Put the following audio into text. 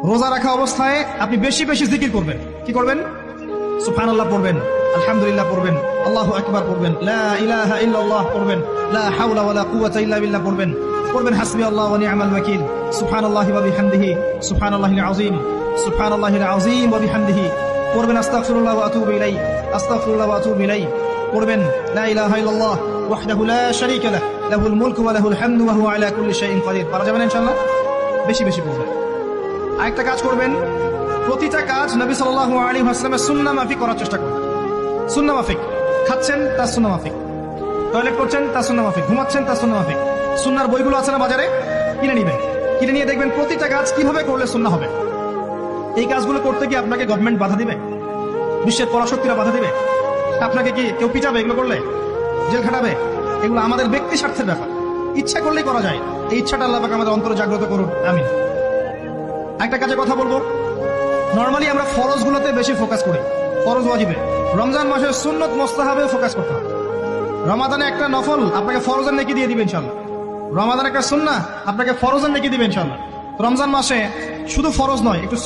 রোজা রাখা অবস্থায় আপনি বেশি বেশি জিকির করবেন। কি করবেন? সুবহানাল্লাহ পড়বেন, আলহামদুলিল্লাহ পড়বেন, আল্লাহু আকবার পড়বেন, লা ইলাহা ইল্লাল্লাহ পড়বেন, লা হাওলা ওয়ালা কুওয়াতা ইল্লা বিল্লাহ পড়বেন, পড়বেন হাসবিয়াল্লাহু ওয়া নি'মাল ওয়াকিল, সুবহানাল্লাহি ওয়া বিহামদিহি, সুবহানাল্লাহিল আযীম, সুবহানাল্লাহিল আযীম ওয়া বিহামদিহি, পড়বেন আস্তাগফিরুল্লাহ ওয়া আতুবু ইলাইহি, আস্তাগফিরুল্লাহ ওয়া আতুবু ইলাইহি, পড়বেন লা ইলাহা ইল্লাল্লাহ ওয়াহদাহু লা শারীকা লাহু লাহুল মুলকু ওয়া লাহুল হামদু ওয়া হুয়া আলা কুল্লি শাইইন কাদির। পারা যাবে না ইনশাআল্লাহ? বেশি বেশি পড়বেন। আরেকটা কাজ করবেন, প্রতিটা কাজ নবী সাল্লাল্লাহু আলাইহি ওয়াসাল্লামের সুন্নাহ মাফিক করার চেষ্টা করবেন। সুন্নাহ মাফিক, খাচ্ছেন তার সুন্নাহ মাফিক, টয়লেট করছেন তার সুন্নাহ মাফিক, ঘুমাচ্ছেন তার সুন্নাহ মাফিক। সুন্নাহর বইগুলো আছে না বাজারে, কিনে নেবেন। কিনে নিয়ে দেখবেন প্রতিটা কাজ কিভাবে করলে সুন্নাহ হবে। এই কাজগুলো করতে গিয়ে আপনাকে গভর্নমেন্ট বাধা দিবে, বিশ্বের পরাশক্তিরা বাধা দিবে, আপনাকে কি কেউ পিটাবে এগুলো করলে, জেল খাটাবে? এগুলো আমাদের ব্যক্তি স্বার্থের ব্যাপার, ইচ্ছা করলেই করা যায়। এই ইচ্ছাটা আল্লাহ পাক আমাদের অন্তরে জাগ্রত করুন, আমিন। একটা কাজে কথা বলবো, নর্মালি আমরা ফরজগুলোতে বেশি ফোকাস করি, ফরজ ওয়াজিবে। রমজান মাসে সুন্নত মুস্তাহাবে ফোকাস করতে হবে। রমাদানে একটা নফল আপনাকে ফরজের নেকি দিয়ে দিবে ইনশাআল্লাহ, রমাদান একটা সুন্নাহ আপনাকে ফরজের নেকি দিবে ইনশাআল্লাহ। রমজান মাসে শুধু ফরজ নয়, একটু